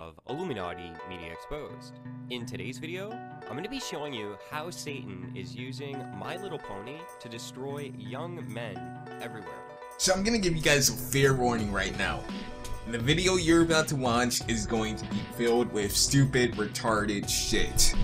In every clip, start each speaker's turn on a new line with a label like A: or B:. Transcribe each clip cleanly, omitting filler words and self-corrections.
A: of Illuminati Media Exposed. In today's video, I'm going to be showing you how Satan is using My Little Pony to destroy young men everywhere.
B: So I'm gonna give you guys a fair warning right now. The video you're about to watch is going to be filled with stupid, retarded shit.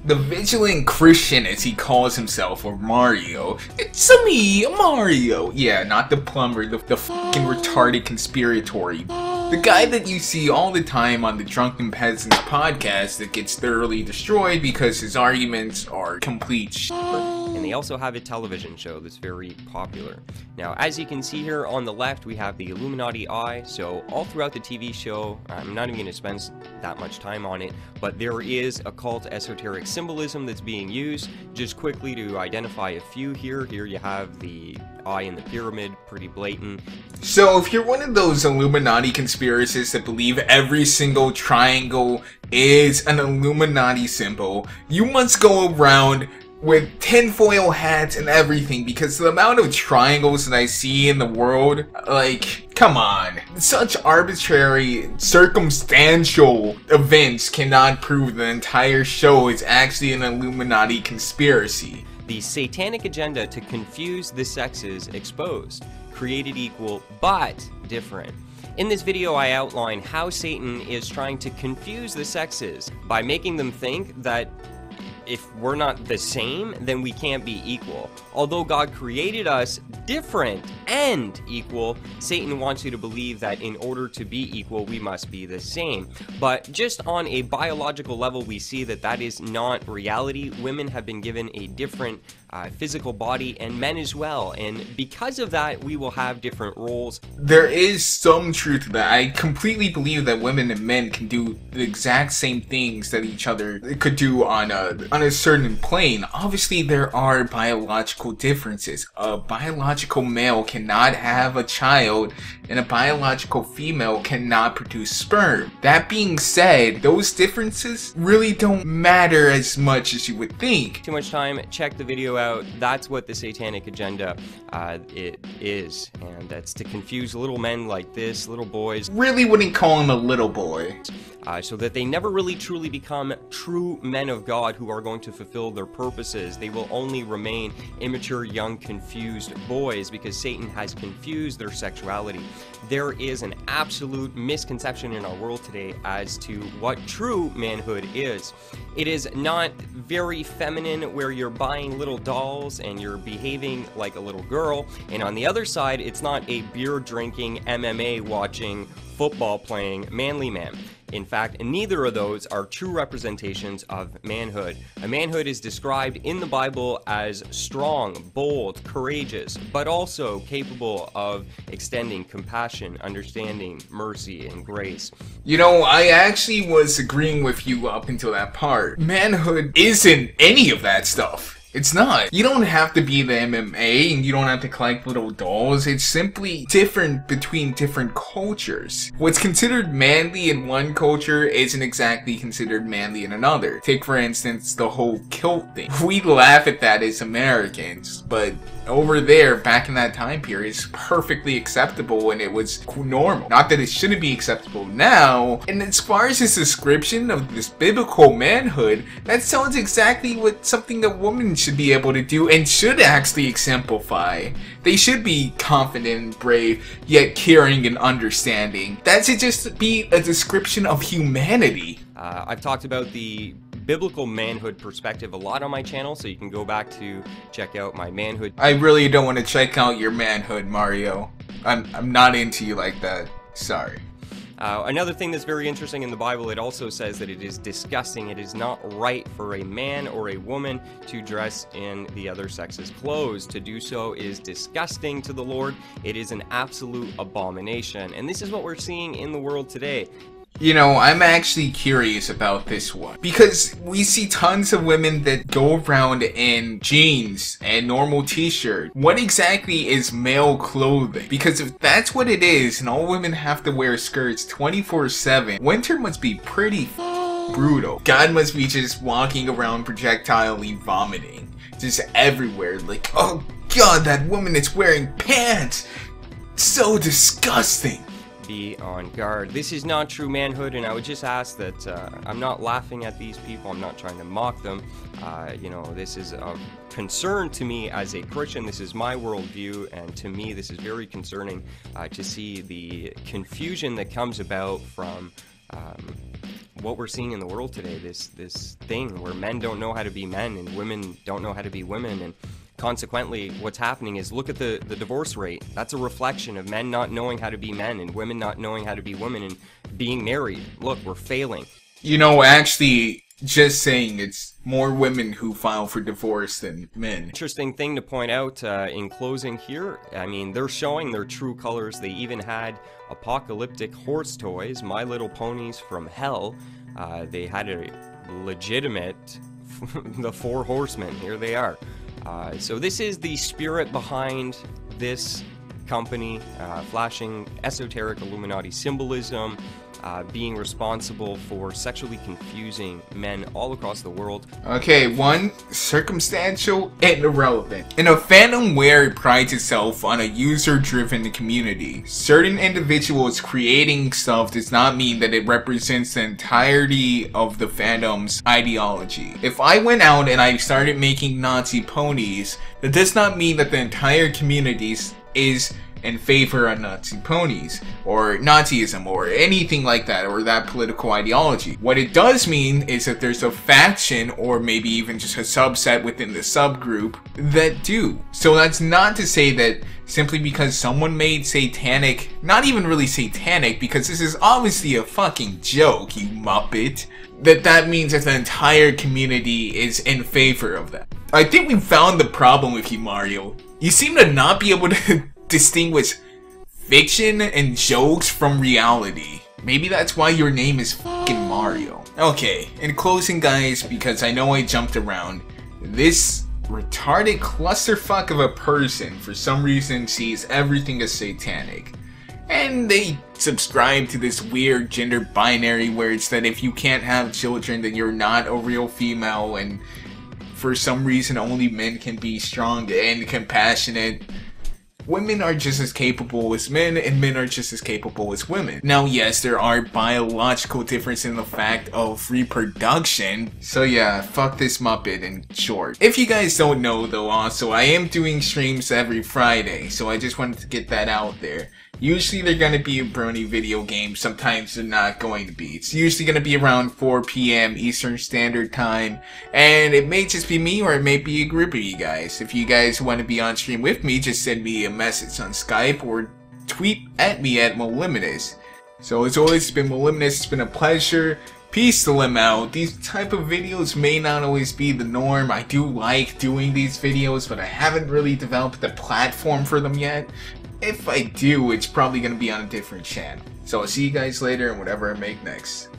B: The Vigilant Christian, as he calls himself, or Mario. It's me, Mario. Yeah, not the plumber, the fucking retarded conspiratory. The guy that you see all the time on the Drunken Peasants podcast that gets thoroughly destroyed because his arguments are complete shit.
A: And they also have a television show that's very popular. Now, as you can see here on the left, we have the Illuminati eye. So all throughout the TV show, I'm not even going to spend that much time on it, but there is occult esoteric symbolism that's being used. Just quickly to identify a few here. Here you have the eye in the pyramid, pretty blatant.
B: So if you're one of those Illuminati conspiracists that believe every single triangle is an Illuminati symbol, you must go around with tinfoil hats and everything, because the amount of triangles that I see in the world, like, come on. Such arbitrary, circumstantial events cannot prove the entire show is actually an Illuminati conspiracy.
A: The satanic agenda to confuse the sexes exposed, created equal but different. In this video, I outline how Satan is trying to confuse the sexes by making them think that if we're not the same, then we can't be equal. Although God created us different and equal, Satan wants you to believe that in order to be equal, we must be the same. But just on a biological level, we see that that is not reality. Women have been given a different physical body, and men as well. And because of that, we will have different roles.
B: There is some truth to that. I completely believe that women and men can do the exact same things that each other could do on a certain plane. Obviously, there are biological differences. A biological male cannot have a child, and a biological female cannot produce sperm. That being said, those differences really don't matter as much as you would think.
A: Too much time, check the video out. That's what the satanic agenda it is, and that's to confuse little men like this, little boys.
B: Really wouldn't call him a little boy.
A: So that they never really truly become true men of God who are going to fulfill their purposes. They will only remain immature, young, confused boys because Satan has confused their sexuality. There is an absolute misconception in our world today as to what true manhood is. It is not very feminine where you're buying little dolls and you're behaving like a little girl. And on the other side, it's not a beer drinking, MMA watching, football playing manly man. In fact, neither of those are true representations of manhood. A manhood is described in the Bible as strong, bold, courageous, but also capable of extending compassion, understanding, mercy, and grace.
B: You know, I actually was agreeing with you up until that part. Manhood isn't any of that stuff. It's not. You don't have to be the MMA and you don't have to collect little dolls. It's simply different between different cultures. What's considered manly in one culture isn't exactly considered manly in another. Take, for instance, the whole kilt thing. We laugh at that as Americans, but over there, back in that time period, it's perfectly acceptable and it was normal. Not that it shouldn't be acceptable now. And as far as this description of this biblical manhood, that sounds exactly what something a woman should be able to do and should actually exemplify. They should be confident and brave, yet caring and understanding. That should just be a description of humanity.
A: I've talked about the biblical manhood perspective a lot on my channel, so you can go back to check out my manhood.
B: I really don't want to check out your manhood, Mario. I'm not into you like that. Sorry.
A: Another thing that's very interesting in the Bible, it also says that it is disgusting. It is not right for a man or a woman to dress in the other sex's clothes. To do so is disgusting to the Lord. It is an absolute abomination. And this is what we're seeing in the world today.
B: You know, I'm actually curious about this one, because we see tons of women that go around in jeans and normal t-shirt. What exactly is male clothing? Because if that's what it is and all women have to wear skirts 24/7, winter must be pretty brutal. God must be just walking around projectilely vomiting just everywhere, like, oh god, that woman is wearing pants! So disgusting!
A: be on guard. This is not true manhood, and I would just ask that I'm not laughing at these people. I'm not trying to mock them. You know, this is of concern to me as a Christian. This is my worldview, and to me, this is very concerning to see the confusion that comes about from what we're seeing in the world today. This thing where men don't know how to be men and women don't know how to be women, and consequently, what's happening is, look at the divorce rate. That's a reflection of men not knowing how to be men and women not knowing how to be women and being married. Look, we're failing.
B: You know, actually, just saying, it's more women who file for divorce than men.
A: Interesting thing to point out in closing here, I mean, they're showing their true colors. They even had apocalyptic horse toys, My Little Ponies from Hell. They had a legitimate, the 4 horsemen. Here they are. So this is the spirit behind this company, flashing esoteric Illuminati symbolism, being responsible for sexually confusing men all across the world.
B: Okay, 1, circumstantial and irrelevant. In a fandom where it prides itself on a user-driven community, certain individuals creating stuff does not mean that it represents the entirety of the fandom's ideology. If I went out and I started making Nazi ponies, that does not mean that the entire community is in favor of Nazi ponies, or Nazism, or anything like that, or that political ideology. What it does mean is that there's a faction, or maybe even just a subset within the subgroup, that do. So that's not to say that simply because someone made satanic, not even really satanic, because this is obviously a fucking joke, you muppet, that means that the entire community is in favor of that. I think we found the problem with you, Mario. You seem to not be able to distinguish fiction and jokes from reality. Maybe that's why your name is fucking Mario. Okay, in closing, guys, because I know I jumped around, this retarded clusterfuck of a person for some reason sees everything as satanic. And they subscribe to this weird gender binary where it's that if you can't have children then you're not a real female, and for some reason only men can be strong and compassionate. Women are just as capable as men, and men are just as capable as women. Now, yes, there are biological differences in the fact of reproduction. So yeah, fuck this muppet in short. If you guys don't know though, also, I am doing streams every Friday, so I just wanted to get that out there. Usually they're going to be a brony video game, sometimes they're not going to be. It's usually going to be around 4 p.m. Eastern Standard Time, and it may just be me or it may be a group of you guys. If you guys want to be on stream with me, just send me a message on Skype or tweet at me at Moliminous. So as always, it's been Moliminous, it's been a pleasure. Peace to Lim out. These type of videos may not always be the norm. I do like doing these videos, but I haven't really developed the platform for them yet. If I do, it's probably going to be on a different channel. So I'll see you guys later and whatever I make next.